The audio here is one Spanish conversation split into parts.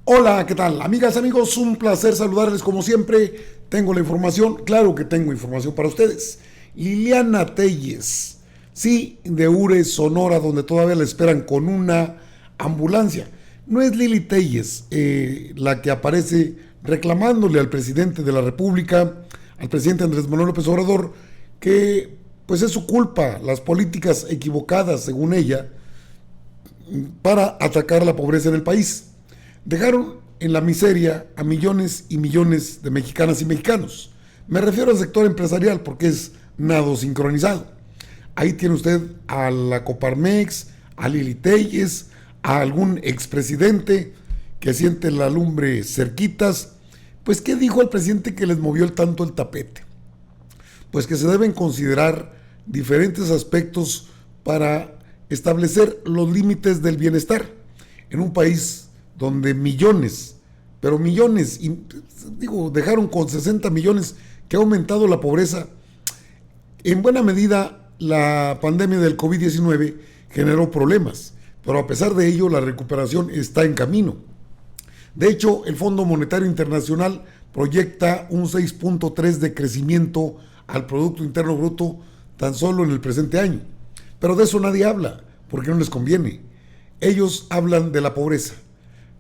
Hola, ¿qué tal? Amigas, amigos, un placer saludarles como siempre. Tengo la información, claro que tengo información para ustedes. Liliana Telles, sí, de Ure, Sonora, donde todavía la esperan con una ambulancia. No es Lili Telles la que aparece reclamándole al presidente de la República, al presidente Andrés Manuel López Obrador, que pues es su culpa, las políticas equivocadas, según ella, para atacar la pobreza en el país. Dejaron en la miseria a millones y millones de mexicanas y mexicanos. Me refiero al sector empresarial porque es nado sincronizado. Ahí tiene usted a la Coparmex, a Lili Telles, a algún expresidente que siente la lumbre cerquitas. Pues, ¿qué dijo el presidente que les movió tanto el tapete? Pues que se deben considerar diferentes aspectos para establecer los límites del bienestar en un país donde millones, pero millones, digo, dejaron con 60 millones que ha aumentado la pobreza. En buena medida, la pandemia del COVID-19 generó problemas, pero a pesar de ello, la recuperación está en camino. De hecho, el Fondo Monetario Internacional proyecta un 6.3 de crecimiento al Producto Interno Bruto tan solo en el presente año. Pero de eso nadie habla, porque no les conviene. Ellos hablan de la pobreza,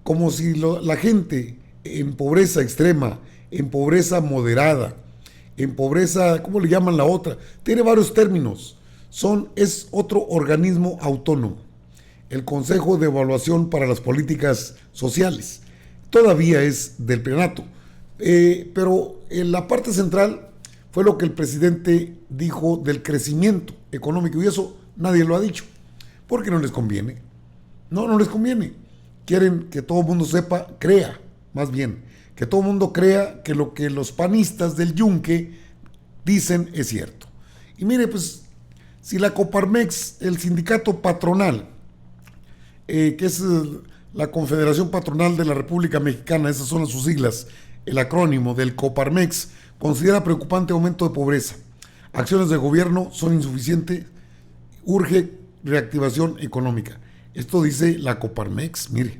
como si la gente en pobreza extrema, en pobreza moderada, en pobreza, ¿cómo le llaman la otra? Tiene varios términos. Es otro organismo autónomo, el Consejo de Evaluación para las Políticas Sociales. Todavía es del plenato, pero en la parte central fue lo que el presidente dijo del crecimiento económico, y eso nadie lo ha dicho, porque no les conviene. No les conviene. Quieren que todo el mundo sepa, crea, más bien, que todo el mundo crea que lo que los panistas del Yunque dicen es cierto. Y mire, pues, si la Coparmex, el sindicato patronal, que es la Confederación Patronal de la República Mexicana, esas son sus siglas, el acrónimo del Coparmex, considera preocupante aumento de pobreza. Acciones de gobierno son insuficientes, urge reactivación económica. Esto dice la Coparmex, mire,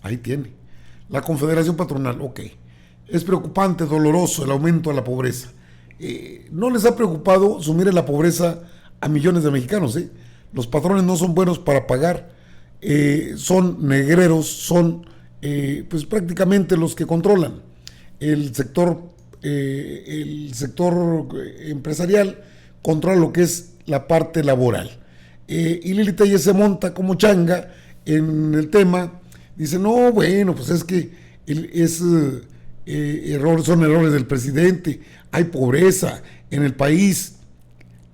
ahí tiene. La Confederación Patronal, ok. Es preocupante, doloroso el aumento de la pobreza. No les ha preocupado sumir en la pobreza a millones de mexicanos, ¿eh? Los patrones no son buenos para pagar, son negreros, son pues prácticamente los que controlan el sector empresarial, controla lo que es la parte laboral. Y Lili Telles se monta como changa en el tema, dice, no, bueno, pues es que son errores del presidente, hay pobreza en el país,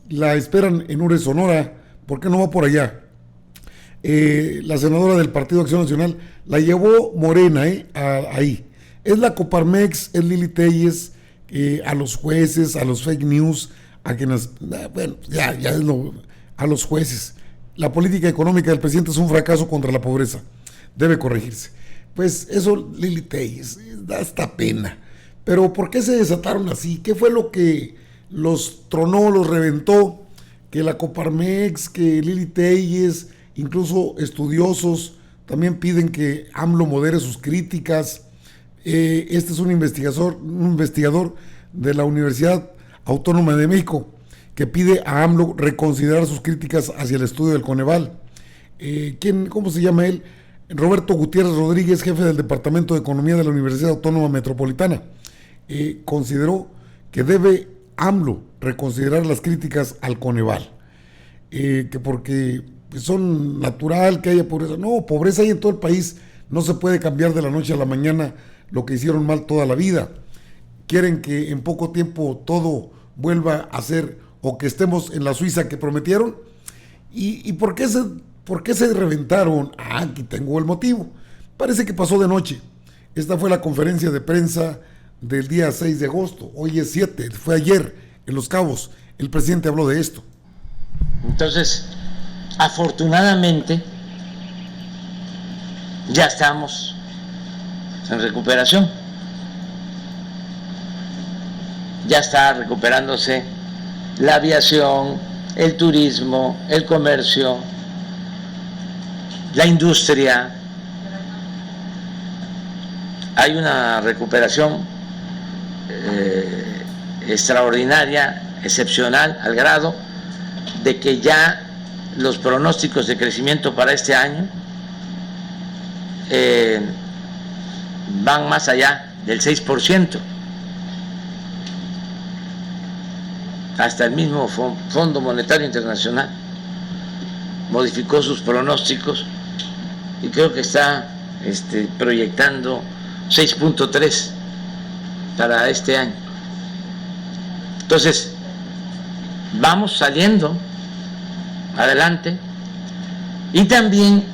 la esperan en Ure, Sonora, ¿por qué no va por allá? La senadora del Partido Acción Nacional la llevó Morena, ahí. Es la Coparmex, es Lili Telles, a los jueces, a los fake news, a quienes, bueno, ya es a los jueces. La política económica del presidente es un fracaso contra la pobreza, debe corregirse. Pues eso, Lili Telles, da hasta pena. Pero ¿por qué se desataron así? ¿Qué fue lo que los tronó, los reventó? Que la Coparmex, que Lili Telles, incluso estudiosos también piden que AMLO modere sus críticas. Este es un investigador de la Universidad Autónoma de México que pide a AMLO reconsiderar sus críticas hacia el estudio del Coneval. ¿Cómo se llama él? Roberto Gutiérrez Rodríguez, jefe del Departamento de Economía de la Universidad Autónoma Metropolitana, consideró que debe AMLO reconsiderar las críticas al Coneval, que porque son natural que haya pobreza. No, pobreza hay en todo el país, no se puede cambiar de la noche a la mañana lo que hicieron mal toda la vida. Quieren que en poco tiempo todo vuelva a ser, o que estemos en la Suiza que prometieron. ¿Y por qué se reventaron? Aquí tengo el motivo. Parece que pasó de noche. Esta fue la conferencia de prensa del día 6 de agosto. Hoy es 7, fue ayer en Los Cabos. El presidente habló de esto. Entonces, afortunadamente, ya estamos en recuperación. Ya está recuperándose la aviación, el turismo, el comercio, la industria, hay una recuperación extraordinaria, excepcional, al grado de que ya los pronósticos de crecimiento para este año van más allá del 6%. Hasta el mismo Fondo Monetario Internacional modificó sus pronósticos y creo que está proyectando 6.3 para este año. Entonces, vamos saliendo adelante y también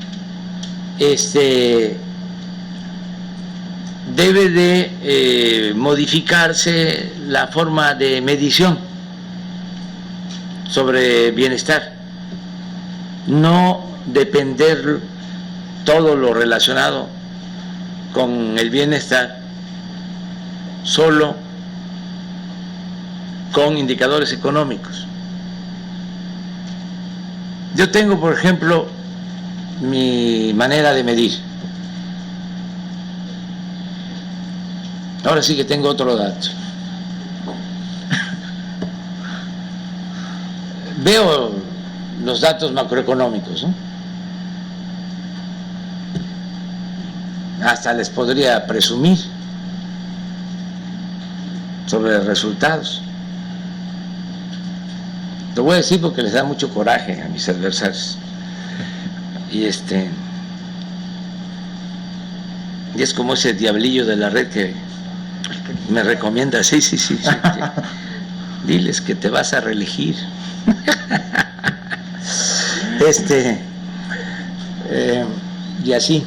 debe de modificarse la forma de medición sobre bienestar, no depender todo lo relacionado con el bienestar solo con indicadores económicos. Yo tengo, por ejemplo, mi manera de medir. Ahora sí que tengo otro dato. Veo los datos macroeconómicos, ¿no? Hasta les podría presumir sobre resultados. Lo voy a decir porque les da mucho coraje a mis adversarios. Y es como ese diablillo de la red que me recomienda, sí, diles que te vas a reelegir. Y así.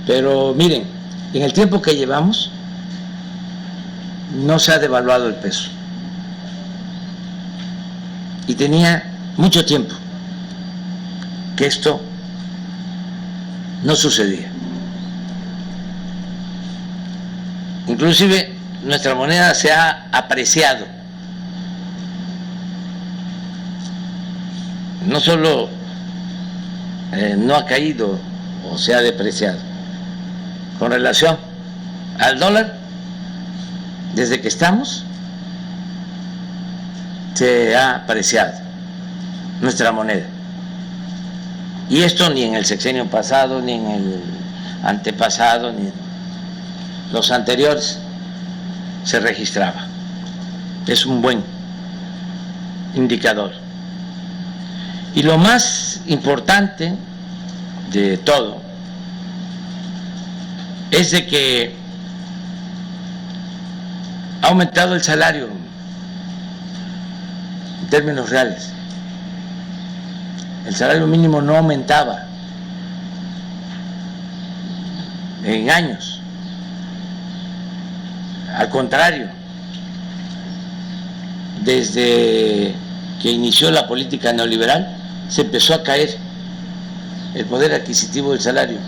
Pero miren, en el tiempo que llevamos no se ha devaluado el peso. Y tenía mucho tiempo que esto no sucedía. Inclusive nuestra moneda se ha apreciado. No solo no ha caído o se ha depreciado. Con relación al dólar, desde que estamos, se ha apreciado nuestra moneda. Y esto ni en el sexenio pasado, ni en el antepasado, ni en los anteriores se registraba. Es un buen indicador. Y lo más importante de todo es de que ha aumentado el salario en términos reales. El salario mínimo no aumentaba en años. Al contrario, desde que inició la política neoliberal, se empezó a caer el poder adquisitivo del salario.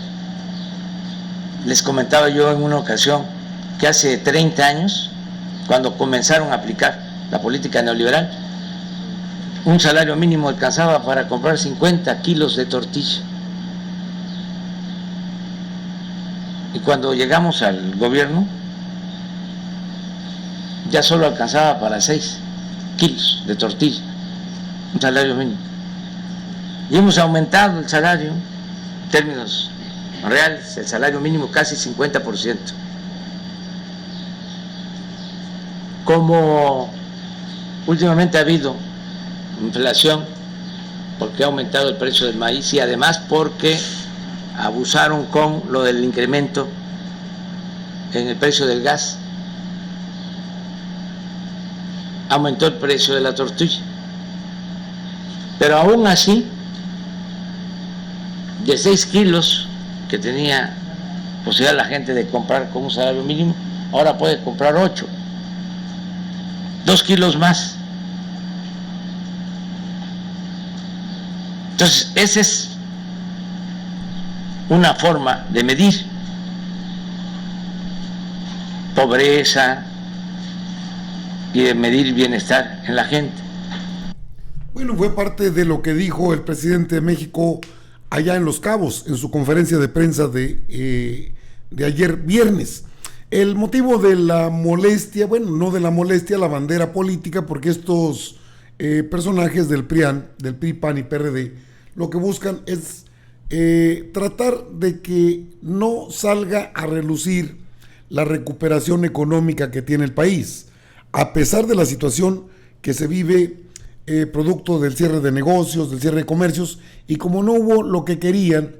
Les comentaba yo en una ocasión que hace 30 años, cuando comenzaron a aplicar la política neoliberal, un salario mínimo alcanzaba para comprar 50 kilos de tortilla. Y cuando llegamos al gobierno, ya solo alcanzaba para 6 kilos de tortilla, un salario mínimo. Y hemos aumentado el salario en términos reales, el salario mínimo casi 50%. Como últimamente ha habido inflación, porque ha aumentado el precio del maíz y además porque abusaron con lo del incremento en el precio del gas, aumentó el precio de la tortilla. Pero aún así, de 6 kilos que tenía posibilidad la gente de comprar con un salario mínimo, ahora puede comprar 8, 2 kilos más. Entonces, esa es una forma de medir pobreza y de medir bienestar en la gente. Bueno, fue parte de lo que dijo el presidente de México allá en Los Cabos, en su conferencia de prensa de de ayer viernes. El motivo de la molestia, bueno, no de la molestia, la bandera política, porque estos personajes del PRIAN, del PRI, PAN y PRD, lo que buscan es tratar de que no salga a relucir la recuperación económica que tiene el país, a pesar de la situación que se vive producto del cierre de negocios, del cierre de comercios, y como no hubo lo que querían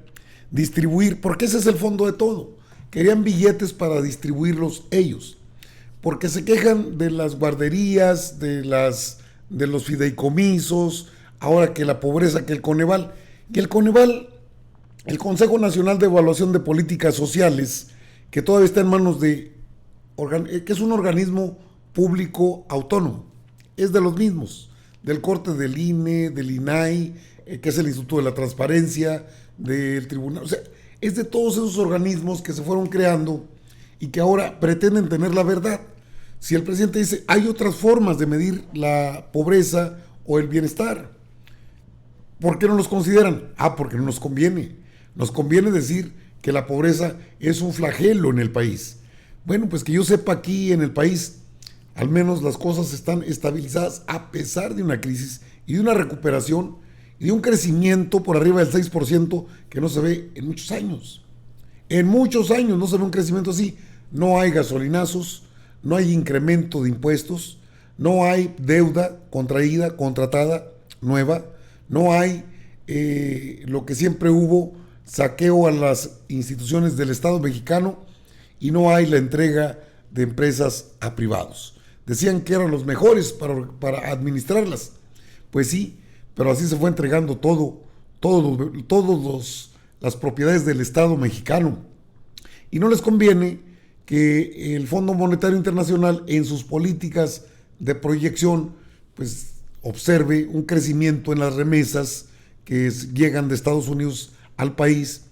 distribuir, porque ese es el fondo de todo, querían billetes para distribuirlos ellos, porque se quejan de las guarderías, de los fideicomisos, ahora que la pobreza, que el Coneval, el Consejo Nacional de Evaluación de Políticas Sociales, que todavía está en manos que es un organismo público autónomo, es de los mismos, del corte del INE, del INAI, que es el Instituto de la Transparencia, del Tribunal, o sea, es de todos esos organismos que se fueron creando y que ahora pretenden tener la verdad. Si el presidente dice, hay otras formas de medir la pobreza o el bienestar, ¿por qué no los consideran? Porque no nos conviene. Nos conviene decir que la pobreza es un flagelo en el país. Bueno, pues que yo sepa, aquí en el país, al menos las cosas están estabilizadas a pesar de una crisis y de una recuperación y de un crecimiento por arriba del 6% que no se ve en muchos años. En muchos años no se ve un crecimiento así. No hay gasolinazos, no hay incremento de impuestos, no hay deuda contraída, contratada, nueva, no hay lo que siempre hubo, saqueo a las instituciones del Estado mexicano, y no hay la entrega de empresas a privados. Decían que eran los mejores para administrarlas. Pues sí, pero así se fue entregando todas las propiedades del Estado mexicano. Y no les conviene que el Fondo Monetario Internacional en sus políticas de proyección pues observe un crecimiento en las remesas que llegan de Estados Unidos al país,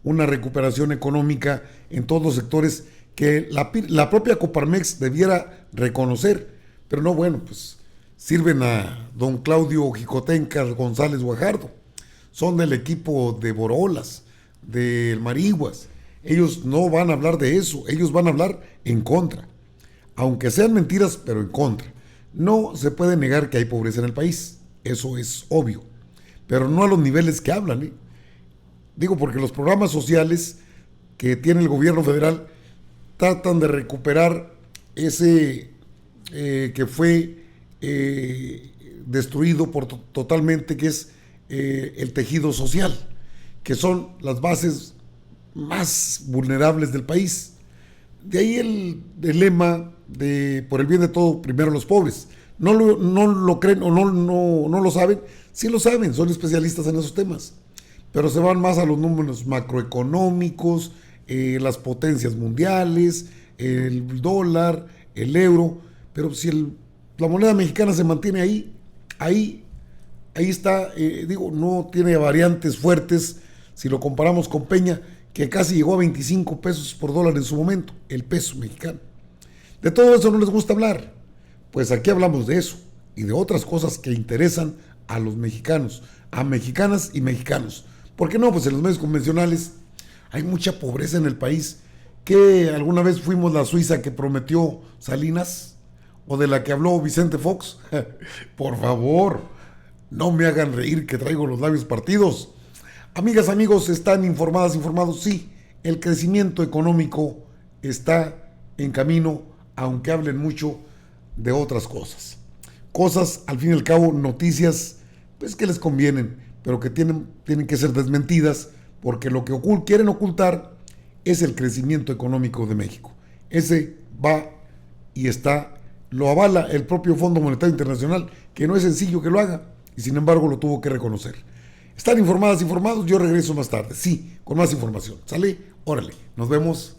una recuperación económica en todos los sectores que la propia Coparmex debiera reconocer, pero no, bueno, pues sirven a don Claudio Jicotenca González Guajardo, son del equipo de Borolas, del Marihuas. Ellos no van a hablar de eso, ellos van a hablar en contra, aunque sean mentiras, pero en contra. No se puede negar que hay pobreza en el país, eso es obvio, pero no a los niveles que hablan, ¿eh? Digo, porque los programas sociales que tiene el gobierno federal tratan de recuperar ese que fue destruido totalmente, que es el tejido social, que son las bases más vulnerables del país. De ahí el lema de por el bien de todo, primero los pobres. No lo creen o no lo saben. Sí lo saben, son especialistas en esos temas, pero se van más a los números macroeconómicos, las potencias mundiales, el dólar, el euro. Pero si la moneda mexicana se mantiene ahí está, no tiene variantes fuertes si lo comparamos con Peña, que casi llegó a 25 pesos por dólar en su momento, el peso mexicano. De todo eso no les gusta hablar. Pues aquí hablamos de eso y de otras cosas que interesan a los mexicanos, a mexicanas y mexicanos. ¿Por qué no? Pues en los medios convencionales hay mucha pobreza en el país. ¿Que alguna vez fuimos la Suiza que prometió Salinas? ¿O de la que habló Vicente Fox? Por favor, no me hagan reír que traigo los labios partidos. Amigas, amigos, ¿están informados? Sí, el crecimiento económico está en camino, aunque hablen mucho de otras cosas. Cosas, al fin y al cabo, noticias, pues que les convienen, pero que tienen que ser desmentidas, porque lo que quieren ocultar es el crecimiento económico de México. Ese va y está, lo avala el propio Fondo Monetario Internacional, que no es sencillo que lo haga, y sin embargo lo tuvo que reconocer. ¿Están informados? Yo regreso más tarde, sí, con más información. ¿Sale? Órale, nos vemos.